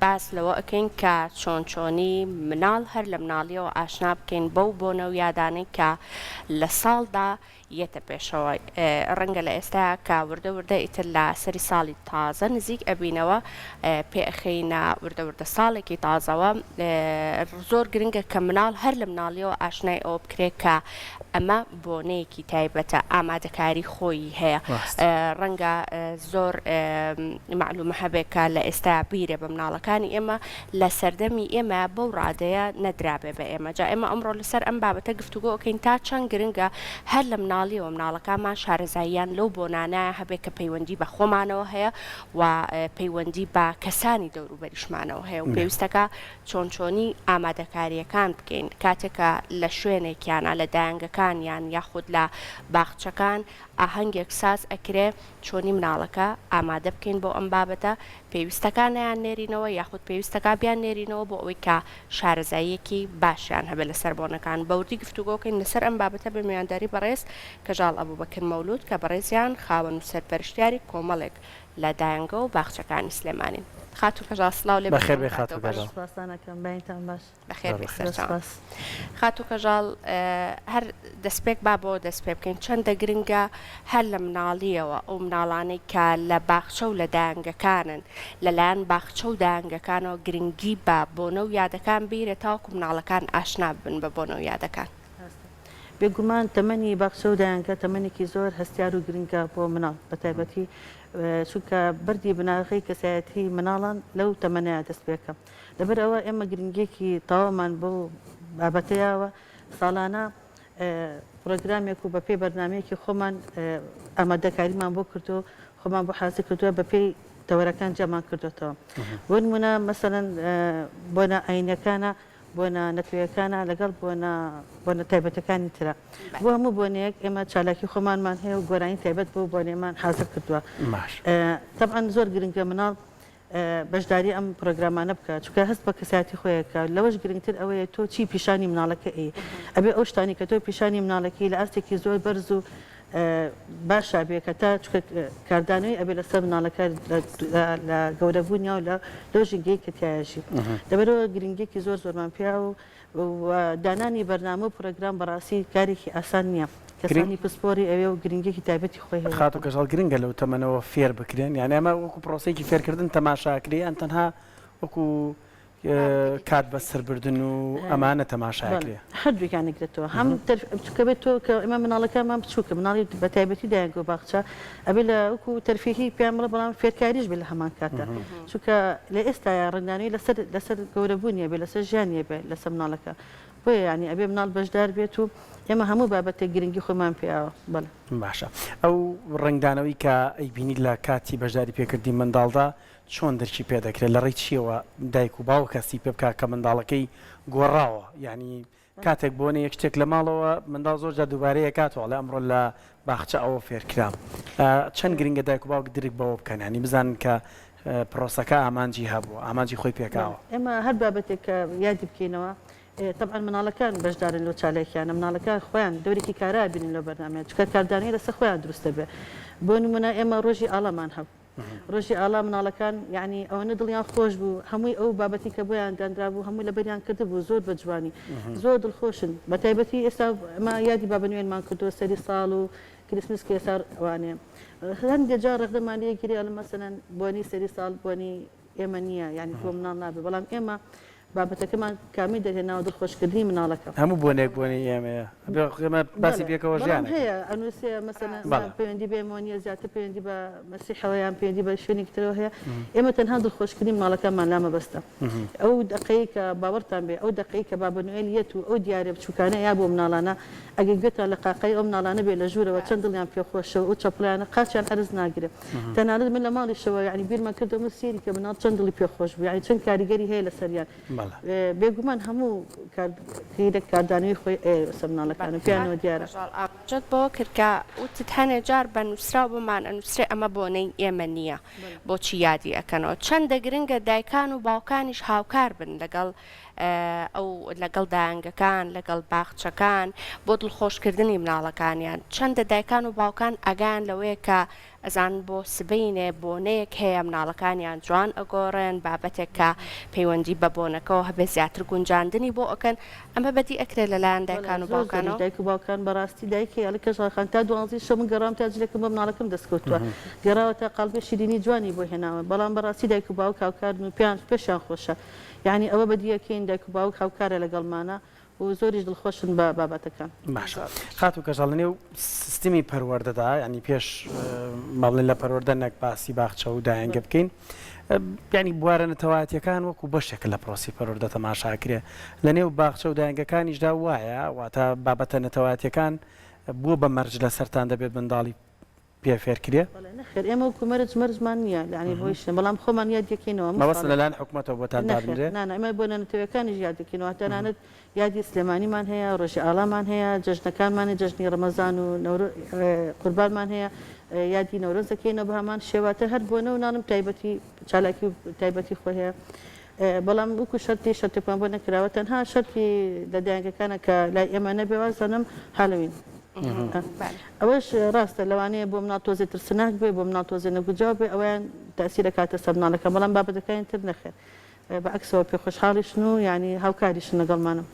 باس لەوە ئەکەین کە چۆنی مناڵ هەر لە مناڵیەوە ئاشنا بکەین بەو بۆنە و یادانەی کە لە ساڵدا یەتە پێشەوە ڕەنگە لە ئێستا کە وردە ئیتر لە سەری ساڵی تازە نزیک ئەبینەوە پێئەخەینە وردە ساڵێکی تازەوە زۆر گرنگە کە مناڵ هەر لە مناڵیەوە ئاشنای ئەوە بکرێت کە ئەمە بۆنەیەکی تایبەتە ئامادەکاری خۆی هەیە ڕەنگە زۆر معلومە هەبێکە لە ئێستا بیرە بە مناڵەکانی ئێمە لە سەردەمی ئێمە بەو ڕادەیە نەدرابێ بە ئێمە جا ئێمە ئەمڕۆ لەسەر ئەم بابەتە گفتوگۆ ئەوکەین تا چەند گرنگە هەر لە مناڵیەوە مناڵەکانمان شارەزاییان لەو بۆنانایە هەبێت کە پەیوەندی بە خۆمانەوە هەیە و پەیوەندی بە کەسانی دەوروبەریشمانەوە هەیە و پێویستەکە چۆنی ئامادەکاریەکان بکەین کاتێکە لە شوێنێکیانە لە دایانگەکانیان یاخود لە باخچەکان ئاهەنگێک ساز ئەکرێ چۆنی مناڵەکە ئامادە بکەین بۆ ئەم بابەتە پێویستەکانیان نێرینەوە یاخود پێویستەکە بیان نێرینەوە بۆ ئەوەی کە شارەزاییەکی باشیان هەبێت لەسەر بۆنەکان بەوردی گفتوگۆکەین لەسەر ئەم بابەتە بە میوانداری بەڕێز کەژاڵ ئەبوبەکر مەولود کە بەڕێزیان خاوەن و سەرپەرشتیاری کۆمەڵێک لە دایانگە و باخچەکانی سلێمانین خاتو کەژاڵ سڵاو لێ بەخێر بێ خاتو کەژاڵ بەخێر بێ سەرجەم خاتو کەژاڵ هەر دەستپێک با بۆ دەست پێ بکەین چەندە گرنگە هەر لە مناڵیەوە ئەو مناڵانەی کە لە باخچە و لە دایانگەکانن لەلایەن باخچە و دایانگەکانەوە گرنگی بە بۆنە و یادەکان بیرە تاوەکو مناڵەکان ئاشنا بن بە بۆنە و یادەکان بێگومان تەمەنی باخچە و دایانگە تەمەنێکی زۆر هەستیار و گرنگە بۆ مناڵ بە تایبەتی چونکە بەردی بناغی کەسایەتی مناڵان لەو تەمەنەیە دەست پێکەم لەبەر ئەوە ئێمە گرنگێکی تاوامان بۆ بابەتەیەوە ساڵانە پرۆگرامێک و بە پێی بەرنامەیەکی خۆمان ئامادەکاریمان بۆ کردو خۆمان بۆ حاضر کردووە بە پێی تەوەرەکان جەمان کردوێتەوە بۆ نمونە مەسەڵەن بۆنە ئاینەکانە بۆنە نەتوێیەکانە لەگەڵ بۆنە تایبەتەکانی ترە بۆ هەموو بۆنەیەک ئێمە چالاکی خۆمانمان هەیە و گۆرانی تایبەت بۆ بۆنێمان حاضر کردووە طبعاً زۆر گرنگە مناڵ بەشداری ئەم پرۆگرامانە بکە چونکە هەست بە کەسایەتی خۆیەکە لەوەش گرنگتر ئەوەیە تۆ چی پیشانی مناڵەکە ئەبێ ئەو شتانی کە تۆ پیشانی مناڵەکەی لە ئاستێکی زۆر بەرز و باشە بێ کە تا کاردانەوەی ئەبێ لەسەر مناڵەکە لە گەورەبوونیا و لەو ژینگەی کە تایەژی دەبەرەوە گرنگێکی زۆرمان پێیا و دانانی بەرنامە و پرۆگرام بەڕاستی کارێکی ئاسان نییە کەسانی پسپۆری ئەوێ و گرنگێکی تایبەتی خۆی هەیە خاتو کەژاڵ گرنگە لەو تەمەنەوە فێر بکرێن یعنی ئەمە وەکو پرۆسەیەکی فێرکردن تەماشاکرێ ئەن تەنها وەکو کات بە سەربردن و ئەمانە تەماشاکرێ هەردوویان نگرێتەوە هەم چکە بێت تۆ کە ئێمە مناڵەکانمان بچووکە مناڵی بە تایبەتی دایانگە و باخچە ئەبێ لە وەکو تەرفیهی پێیان بڵێ بەڵام فێرکاریش بێ لە هەمان کاتە چونکە لە ئێستاە ڕنگدانەوەی لەسەر گەورەبوونیە بێ لەسەر ژیانیە بێ لەسەر مناڵەکە بۆیە ینی ئەبێ مناڵ بەشدار بێت و ئێمە هەموو بابەتێک گرنگی خۆمان پێیاوە بەڵێ باشە ئەو ڕنگدانەوەی کە ئەیبینی لە کاتی بەشداری پێکردی منداڵدا چۆن دەرکی پێ دەکرێت لە ڕێی چیەوە دایک و باوە کەسی پێ بکە کە منداڵەکەی گۆڕاوە ینی کاتێک بۆنە یەک شتێک لە ماڵەوە منداڵ زۆر جا دووبارەیە کاتەوە لە ئەمڕۆ لە باخچە ئەوە فێرکرام چەند گرنگە دایک و باوک درک بەوە بکەن ینی بزانن کە پرۆسەکە ئامانجی هەبووە ئامانجی خۆی پێکاوە ئێمە هەر بابەتێک کە یادی بکەینەوە طبعا مناڵەکان بەشدارن لەو چالێکیانە مناڵەکان خۆیان دەورێکی کارا بینن لە بەرنامەیە چکە کاردانەی لەسەر خۆیان دروستە بێ بۆ نمونە ئێمە ڕۆژی ئاڵامان هەبوو ڕۆژی ئاڵا مناڵەکان یعنی ئەوەنە دڵیان خۆش بوو هەمووی ئەو بابەتی کە بۆیان دانرا بوو هەمووی لە بەریان کرده بوو زۆر بە جوانی زۆر دڵخۆشن بە تایبەتی ئێستا ئەمە یادی بابنوێنمان کردووە سەری ساڵ و کریسمس کە ئێستا ئەوانێ هەندێک جار ڕێگەمانەیە گیری ئەڵە مەسەلەن بۆنی سەری ساڵ بۆنی ئێمە نییە یعنی تۆ مناڵ نابێ بەڵام ئێمە بابەتەکەمان کامی دەهێناوە دڵخۆشکردنی مناڵەکە هەموو بۆنێک بۆنی ئێمەیە ئێمە باسی پێکەوە ژیان هەیە ئەنووسێ مەسەلەن پەیوەندی بە ئێمۆنیە زیاتر پەیوەندی بە مەسیحەوەیان پەیوەندی بە شوێنێکی ترەوە هەیە ئێمە تەنها دڵخۆشکردنی مناڵەکەمان لامە بەستە ئەو دقەیە کە باوەڕتان بێ ئەو دقەیە کە بابنوێل یەت و ئەو دیارە بچووکانە یا بۆ مناڵانە ئەگەر گوێتان لە قاقەی ئەو مناڵانە بێ لە ژوورەوە چەند دڵیان پێخۆشەوە ئەو چەپڵیانە قاچیان ئەرز ناگرێت تەنانەت من لە ماڵیشەوە یعنی بیرمان کردەوە سێری کە مناڵ چەند دڵی پێخۆش بوو یعنی چەند کاریگەری هەیە لەسەریان بێگومان هەموو کاردانەوەی خۆی سەمناڵەکان پیانەوە دیارە جد بۆ کردکە وتت هەنێ جار بە نووسرا بمان ئەنووسێ ئەمە بۆنەی ئێمە نییە بۆچی یادی ئەەکەنەوە چەندە گرنگە دایکان و باوکانیش هاوکار بن لەگەڵ ئەو لەگەڵ دایانگەکان لەگەڵ باخچەکان بۆ دڵخۆشکردنی مناڵەکانیان چەندە دایکان و باوکان ئەگان لەوەیە کە ئەزان بۆ سبەینێ بۆنەیەک هەیە مناڵەکانیان جوان ئەگۆڕێن بابەتێک کە پەیوەندی بە بۆنەکەەوە هەبێ زیاتر گونجاندنی بۆ ئەەکەن ئەمە بەدی ئەکرێت لەلایەن دایکان و باوکانەوە دایک و باوکان بەڕاستی دایکی ئەڵ کەژاڵخان تا دوازی شەم گەڕام تا جلێکم بە مناڵەکەم دەستکەوتووە گەڕاوە تا قەڵبێ شیرینی جوانی بۆ هێناوە بەڵام بەڕاستی دایک و باوک هاوکارن و پێشیان خۆشە یعنی ئەوە بەدیەکەین دایک و باوک هاوکارە لەگەڵمانە و زۆریش دڵخۆشن بە بابەتەکان باش خات و کەژاڵ لەنێو سیستمی پەروەردەدا ینی پێش ماڵێن لە پەروەردە نەک باسی باخچە و دایانگە بکەین ینی بوارە نەتەواتیەکان وەکو بەشێک لە پرۆسی پەروەردە تەماشاکرێ لە نێو باخچە و دایانگەکانیشدا وایە واتە بابەتە نەتەواتیەکان بووە بە مەرج لە سەران دەبێت منداڵی پێ فێرکرێ خێر ئێمە و مەرجمان نییە ینی بۆیش بەڵام خۆمان یاد دەکەینەوە مەوەست لەلایەن حکوومەتەوە بۆتان دابنرێ ئەمە بۆ نەتەوەکانیش یاد دەکەینەوە تەنانەت یادی سلێمانیمان هەیە ڕۆژی ئاڵامان هەیە جەژنەکانمانە جەژنی ڕەمەزان و قوربانمان هەیە یادی نەورۆز دەکەینەوە بە هەمان شێواتە هەر بۆنە و نانم تایبەتی چالاکی و تایبەتی خۆ هەیە بەڵام وەکو شەرتێکمان بۆ نەکراوە تەنها شەرتی لە دایانگەکانە کە لای ئێمە نەبێوازانم هاڵەوین ئەوەش ڕاستە لەوانەیە بۆ مناڵ تۆزێ ترسناک بێ بۆ مناڵ تۆزێ نەگوجاو بێ ئەویان تاسی دەکاتە سەر مناڵەکە بەڵام بابەتەکانی تر نەخێر بەعکسەوە پێ خۆشحاڵیشن و ینی هاوکاریشن لەگەڵمانم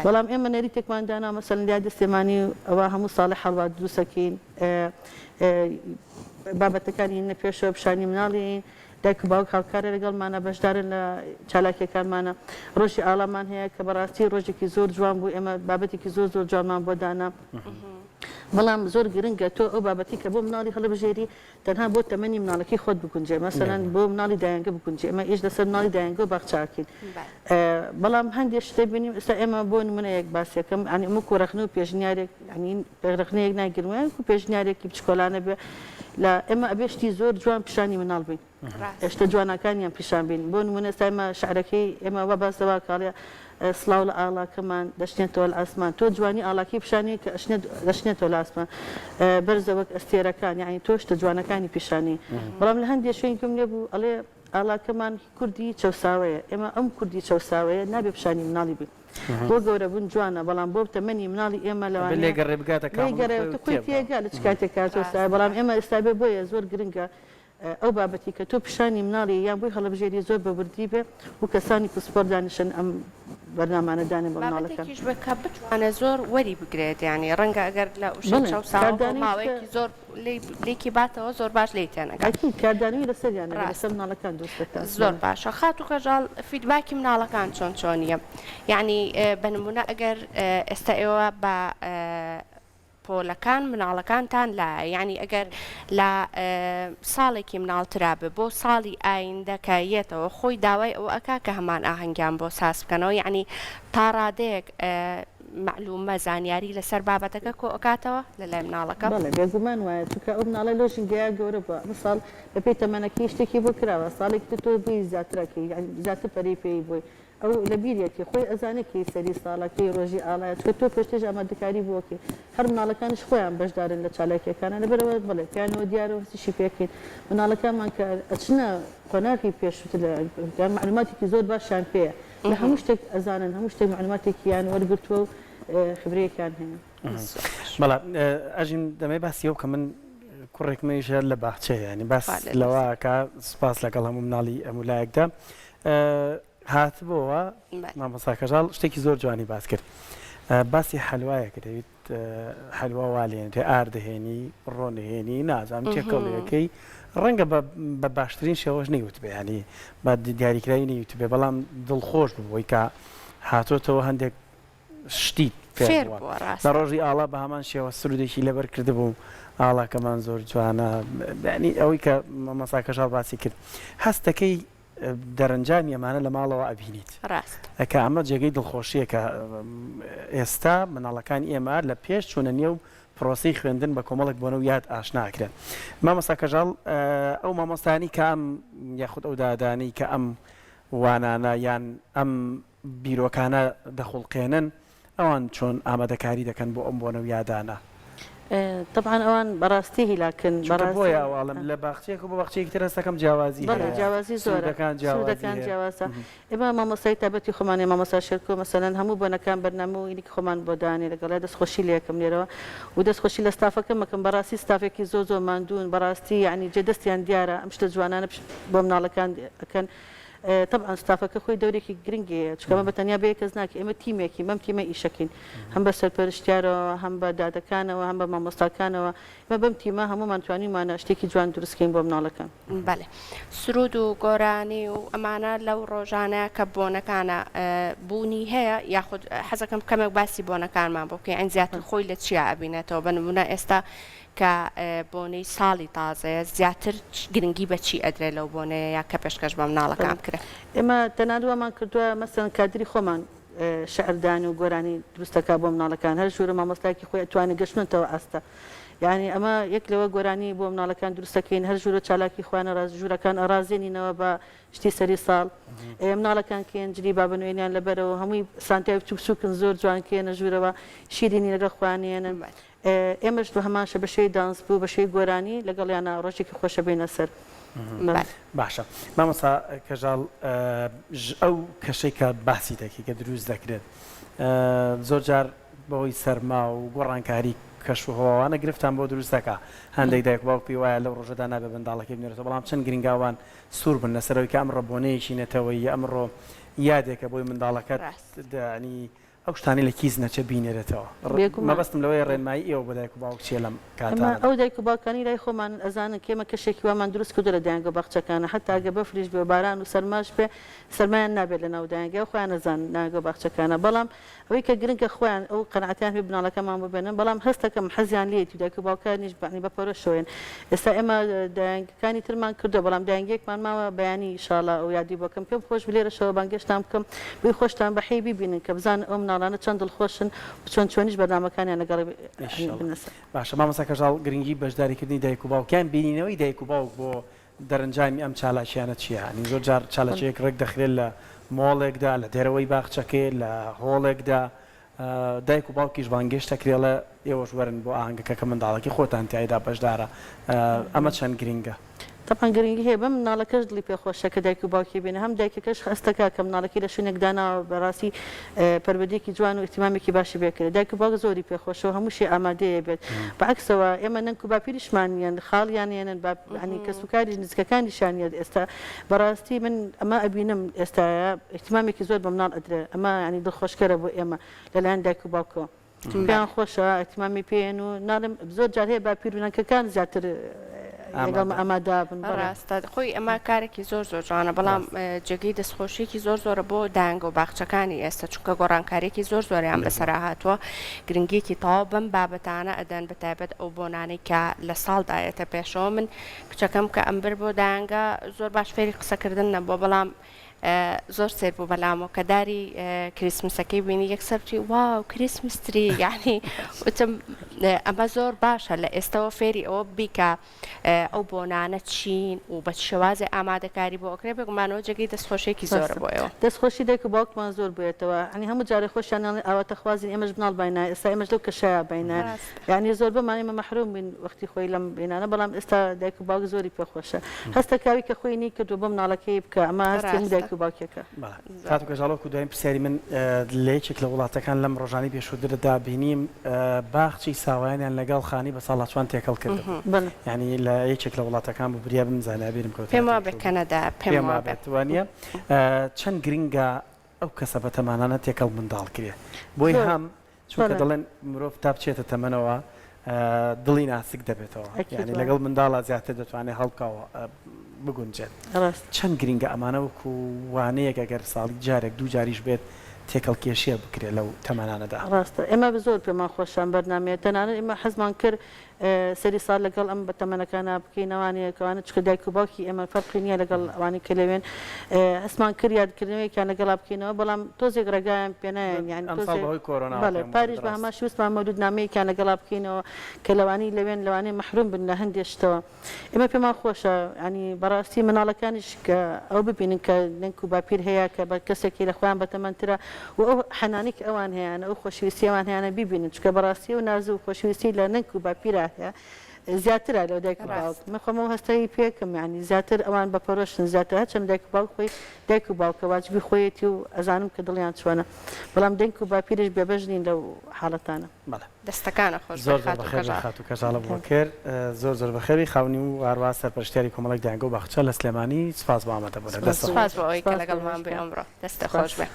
بەڵام ئێمە نەریتێکمان دانا مەسەڵەن یاد دەستێمانی ئەوە هەموو ساڵی هەڵوات دروستەکەین بابەتەکانی نەپێشەوە پیشانی مناڵین دایک و باوک هاوکارە لەگەڵمانە بەشدارن لە چالاکیەکانمانە ڕۆژی ئاڵامان هەیە کە بەڕاستی ڕۆژێکی زۆر جوان بوو ئێمە بابەتێکی زۆر زۆر جوانمان بۆ دانا بەڵام زۆر گرنگە تۆ ئەو بابەتی کە بۆ مناڵی هەڵبژێری تەنها بۆ تەمەنی مناڵەکەی خۆت بکونجێ مەسەلەن بۆ مناڵی دایانگە بکونجێ ئێمە ئیش لەسەر مناڵی دایانگە و باخچاکەین بەڵام هەندێک شتێ بینیم ئێستا ئێمە بۆ نمونەیەک باسیەکەم ئەنی ئەمە کوڕەخنە و پێشنیارێک ینی پێڕخنەیەک ناگرمویان و پێشنیارێکی بچکۆلانە بێ لە ئێمە ئەبێشتی زۆر جوان پیشانی مناڵ بین ئێشتا جوانەکانیان پیشان بین بۆ نمونە ئێستا ئێمە شعرەکەی ئێمە وە باسەوە کاڵێ سلااو لە ئاڵاکەمان دەشتێتەوە لە ئاسمان تۆ جوانی ئاڵاکی پیشانی کە دەشتێتەوە لە ئاسمان بەرزەوەک ئەستێرەکان یعنی تۆشتە جوانەکانی پیشانی بەڵام لە هەندێک شوێنکەم لێ بوو ئەڵێ ئاڵاکەمان کوردی چەساوەیە ئێمە ئەم کوردی چەساوەیە نابێ پیشانی مناڵی بین بۆ گەورە بوون جوانە بەڵام بۆ تەمەنی مناڵی ئێمە لەوانێ لێگەڕێ بگاتەکەی تێگا لە چ کاتێکا بەڵام ئێمە ئێستا بێ بۆیە زۆر گرنگە ئەو بابەتی کە تۆ پیشانی مناڵی یان بۆی هەڵبژێری زۆر بەوردی بێ و کەسانی پسپۆر دانیشن ئەم بەرنامانە دانێ بە مناڵەکان بکە بتوانە زۆر وەری بگرێت ینی ڕەنگە ئەگەر لە ماوەیەکی زۆر لێکی باتەوە زۆر باش لی تێنەکە کاردانوی لەسەریان لەسەر مناڵەکان دۆستەکان زۆر باشە خات و کەژاڵ فیدباکی مناڵەکان چۆن چۆنیە یعنی بە نمونە ئەگەر ئێستا ئێوە بە پۆلەکان مناڵەکانتان لە یعنی ئەگەر لە ساڵێکی مناڵترا بێ بۆ ساڵی ئایندەکەیەتەوە خۆی داوای ئەو ئەکا کە هەمان ئاهەنگیان بۆ ساس بکەنەوە یعنی تا ڕادەیەک معلومە زانیاری لەسەر بابەتەکە کۆ ئەکاتەوە لە لای مناڵەکە بێگومان وایە چونکە ئەو مناڵە لۆژین گەیا گەورە بووە مثال بە پێی تەمەنەکەی شتێکی بۆ کراوە ساڵێکی تۆ بووی زیاترەکەی زیاتر پەری پێی بووی ئەو لە بیرێکی خۆی ئەزانێکی سەری ساڵەکەی ڕۆژی ئاڵایەت کە تۆ پێشتێژ ئامادەکاری بۆکەی هەر مناڵەکانش خۆیان بەشدارن لە چالاکیەکانە لەبەرەوە بڵێ پیانەوە دیارە هەستیشی پێکەین مناڵەکانمان کە ئەچنە قۆناغی پێشووتر معلوماتێکی زۆر باشیان پێەیە لە هەموو شتێک ئەزانن هەموو شتێک معلوماتێکیان وەرگرتووە و خبرەیەکیان هەیە بەڵام ئەژین دەمەی باسی ئەو کە من کوڕێکمەیشە لە باخچەیە ینی باس لەوەکە سوپاس لەگەڵ هەموو مناڵی ئەمولایەکدا هاتبەوە مامۆستا کەژاڵ شتێکی زۆر جوانی باس کرد باسی حەلوایە کردەویت حەلوا والێن تێ ئاردەهێنی ڕۆنهێنی نازانم تێکەڵەکەی ڕەنگە بە باشترین شێوەش نەیوت بێ ینی بە دیاریکراوی نەیوت بێ بەڵام دڵخۆش بووی کە هاتۆتەوە هەندێک شتی لە ڕۆژی ئاڵا بە هەمان شێوە سرودێکی لەبەر کردبوو ئاڵاکەمان زۆر جوانە ینی ئەوەی کە مامۆستا کەژاڵ باسی کرد هەستەکەی دەرەنجامی ئەمانە لە ماڵەوە ئەبینیت ئەکە ئەمە جێگەی دڵخۆشیە کە ئێستا مناڵەکانی ئێمە لە پێش چوونە نێو پرۆسی خوێندن بە کۆمەڵک بۆنە و یاد ئاشناکرێن مامۆستا کەژاڵ ئەو مامۆستانی کە ئەم یاخود ئەو دادانی کە ئەم وانانە یان ئەم بیرۆکانە دەخوڵقێنن ئەوان چۆن ئامادەکاری دەکەن بۆ ئەم بۆنە و یادانە طبعا ئەوان بەڕاستی هیلاکن بۆیە ئەوواڵم لە باخچەیەک و بۆ باخچەیەکی تر هەستەکەم جیاوازی جیاوازی زۆرەکان جیاوازە ئێمە مامۆستای تایبەتی خۆمانی مامۆستا شێرکۆ مەسەلەن هەموو بۆنەکان بەرنامە و ئینی خۆمان بۆ دانێ لەگەڵای دەستخۆشی لێکم لێرەوە و دەستخۆشی لە ستافەکەم مەکەم بەڕاستی ستافێکی زۆر ماندوون بەڕاستی یعنی جێدەستیان دیارە ئەم شتە جوانانە بۆ مناڵەکان ئەکەن طبعا ستافەکە خۆی دەورێکی گرنگی چکەمە بە تەنیا بە کەس ناکە ئێمە تیمێکی مەم تیمە ئیشەکەین هەم بە سەرپەرشتیارەوە هەم بە دادەکانەوە هەم بە مامۆستاکانەوە ئێمە بەم تیمە هەمومان توانیمانە شتێکی جوان دروستکەین بۆ مناڵەکان بەڵێ سرود و گۆرانی و ئەمانە لەو ڕۆژانە کە بۆنەکانە بوونی هەیە یاخود حەزەکەم کەمێک باسی بۆنەکانمان بۆ بکەین ئەین زیاتر خۆی لە چیا ئەبینێتەوە بە نمونە ئێستا کە بۆنەی ساڵی تازەیە زیاتر گرنگی بە چی ئەدرێ لەو بۆنەیە یا کە پێشکەش بە مناڵەکان بکرێت ئێمە تەنانوەمان کردووە مەسەن کادری خۆمان شعردانی و گۆرانی دروستەکە بۆ مناڵەکان هەر ژوورە مامۆستایەکی خۆی ئەتوانێت گەشتنەوە ئاستا یعنی ئەمە یەک لەوە گۆرانی بۆ مناڵەکان دروستەکەین هەر ژوورە چالاکی خوانە ژوورەکان ئەڕازێنینەوە بە شتی سەری ساڵ مناڵەکان کێن جلی بابنوێنیان لەبەرەوە هەمووی سانتیای بچووکن زۆر جوان کێنە ژوورەوە شیرینی لەگە خوانێنن ئێمەش بە هەماشە بەشەی دانس بوو بەشەی گۆرانی لەگەڵیانە ڕۆژێکی خۆشە بینە سەر باشە مامۆستا کەژاڵ ئەو کەشەی کە باسی دەکەی کە دروست دەکرێت زۆر جار بەهۆی سەرما و گۆڕانکاری کەش و هەواوانە گرفتان بۆ دروستەکە هەندێک دایک باوک پێی وایە لەو ڕۆژەدا نابێ منداڵەکەی بنێرێتەوە بەڵام چەند گرنگاوان سوور بن لەسەرەوەی کە ئەمڕۆ بۆنەیەکی نێتەوەی ئەمڕۆ یادێکە بۆی منداڵەکەت دانی ئەو شتانی لە کیز نەچە بینێرێتەوە مەبەستم لەوەی ڕێنمایی ئێوە بە دایک و باوک چیە لەم کاتانە ئەو دایک و باوکانی لای خۆمان ئەزانن کێمە کەشێکی وامان دروست کردو لە دایانگە باخچەکانە حتا ئەگە بەفریش بێ باران و سەرماش بێ سەرمایان نابێت لە ناو دایانگە خۆیان ئەزان ناگە باخچەکانە بەڵام ئەوەی کە گرنگە خۆیان ئەو قەنەعەتیان پێ بناڵەکەمان ببێنن بەڵام هەستەکەم حەزیان لێتی دایک و باوکانیش بەعنی بەپەرۆشەوەن ئێستا ئێمە دایانگەکانی ترمان کردو بەڵام دایانگەیەکمان ماوە بەیانی ئینشاڵڵا ئەو یادی بۆکەم پێم خۆش لێرەشەوە بانگەشتان بکەم بۆی خۆشتان بەحەی بیبینن کە بزان ئەو مناڵانە چەند دڵخۆشن چۆن چۆنیش بەرنامەکانیان لەگەڵ باشە مامۆستا کەژاڵ گرنگی بەشداریکردنی دایک و باوکیان بینینەوەی دایک و باوک بۆ دەرەنجامی ئەم چالاکیانە چییە؟ نی زۆر جار چالاکیەک ڕێک دەخرێت لە مۆڵێکدا لە دێرەوەی باخچەکەی لە هۆڵێکدا دایک و باوکیش بانگەشت دەکرێڵە ئێوەش وەرن بۆ ئاهەنگەکە کە منداڵەکەی خۆتان تایدا بەشدارە ئەمە چەند گرنگە؟ طبعا گرنگی هەیە بە مناڵەکەش دڵی پێخۆشە کە دایک و باوکی بێنە هەم دایکەکەش هەستەکە کە مناڵەکەی لە شوێنێکدانا بەڕاستی پەروەردەیەکی جوان و ئیحتیمامێکی باشی بێکرێت دایک و باوک زۆری پێخۆشەوە هەمووشی ئامادەیە بێت بەعکسەوە ئێمە نەنگ و باپیریشمانیان خاڵیانێنن ینی کەسوکاری نزیکەکانیشانیت ئێستا بەڕاستی من ئەمە ئەبینم ئێستاە ئیحتیمامێکی زۆر بە مناڵ ئەدرێ ئەمە ینی دڵخۆشکەرە بۆ ئێمە لەلایەن دایک و باوکەوە پێیان خۆشە ئیحتیمامی پێێن و ناڵم زۆر جار هەیە باپیرونەکەکان زیاتر ڕاستە خۆی ئەمە کارێکی زۆر جوانە بەڵام جێگەی دەستخۆشیێکی زۆر زۆرە بۆ دایانگە و باخچەکانی ئێستا چونکە گۆڕانکاریێکی زۆر زۆریان بەسەرا هاتووە گرنگیەکی تەواو بەم بابەتانە ئەدەن بەتایبەت ئەو بۆنانەی کە لە ساڵدایەتە پێشەوە من کچەکەم کە ئەمبر بۆ دایانگە زۆر باش فێری قسەکردن نەبووە بەڵام زۆر سێر بوو بەلامەوە کە داری کریسمسەکەی بینی یەکسەرتی واو کریسمستری یعنی وتم ئەمە زۆر باشە لە ئێستەوە فێری ئەوە بیکە ئەو بۆنانە چین و بە شێوازی ئامادەکاری بۆ ئۆکرێ بگومانەوە جێگەی دەستخۆشیێکی زۆرە بۆیەوە دەستخۆشی دایک و باوکمان زۆر بێتەوە ینی هەموو جارێ خۆشیان ئەوەتە خوازین ئێمەش بناڵ باینە ئێستا ئێمەش لەو کەشایە باینە یعنی زۆر بمان ئێمە مەحروم بین وەختی خۆی لەم بینانە بەڵام ئێستا دایک و باوک زۆری پێخۆشە هەستەکاوی کە خۆی نی کردو بۆ مناڵەکەی بکە ئەمە هەستی دایک و باوکێکە کاتو کەژاڵۆک و دوایین پرسیاری من لە یەکێک لە وڵاتەکان لەم ڕۆژانی پێشوودردا بینیم باخچی ساوایانیان لەگەڵ خانی بە ساڵاتوان تێکەڵ کردن ینی لە یەکێک لە وڵاتەکان بوو بریا بمزانە بێرم کەوت پێم وا بێت کەنەدا پێم وا بێت وانە چەند گرنگە ئەو کەسە بە تەمانانە تێکەڵ منداڵ کرێ بۆی هەم چونکە دەڵێن مرۆڤ تا بچێتە تەمەنەوە دڵی ناسک دەبێتەوە ینی لەگەڵ منداڵە زیاتر دەتوانێت هەڵکەوە بگونجێت چەند گرنگە ئەمانە وەکو وانەیەک ئەگەر ساڵی جارێک دوو جاریش بێت تێکەڵ کێشیە بکرێت لەو تەمەنانەدا ڕاستە ئێمە زۆر پێمان خۆشان بەرنامەیە تەنانەت ئێمە حەزمان کرد سەری ساڵ لەگەڵ ئەم بەتەمەنەکانە بکەینەوانەیە کەوانە چکە دایک و باوکی ئێمە فەرقی نییە لەگەڵ ئەوانی کە لەوێن ئەسمان کرد یادکردنەوەیان لەگەڵا بکەینەوە بەڵام تۆزێک ڕێگایان پێنایەن یان پاریش بە هەما شووسمان مەودودنامەیەکیان لەگەڵا بکەینەوە کە لەوانی لەوێن لەوانەیە مەحروم بن لە هەندێک شتەوە ئێمە پێمان خۆشە ینی بەڕاستی مناڵەکانیش کە ئەو ببینن کە لەنک و باپیر هەیە کە بە کەسێکی لە خۆیان بەتەمەنترە و ئەو حەنانیک ئەوان هەیەیان ئەو خۆشویستی ئەوان هەیەیانە ببینن چکە بەڕاستی و ناز و خۆشویستی لە نەنک و باپیرە هەیە زیاترە لەو دایک و باوک من خۆمەوە هەستایی پێکەم ینی زیاتر ئەوان بەپەرۆشتن زیاتر هەرچەند دایک و باوک خۆی دایک و باوکە واجبی خۆیەتی و ئەزانم کە دڵیان چۆنە بەڵام دەنگ و باپیرش بێبەش نین لەو حاڵەتانە دەستەکانە خۆش زۆر خات و کەژاڵە بۆکر زۆر بەخێری خاونی و هەروە سەرپەرشتیاری کۆمەڵێک دایانگە و باخچە لە سلێمانی سپاس بۆ ئامادەبوونە سپاس بۆ ئەوەی کە لەگەڵمان بێ ئەمڕۆ دەستە خۆش بێ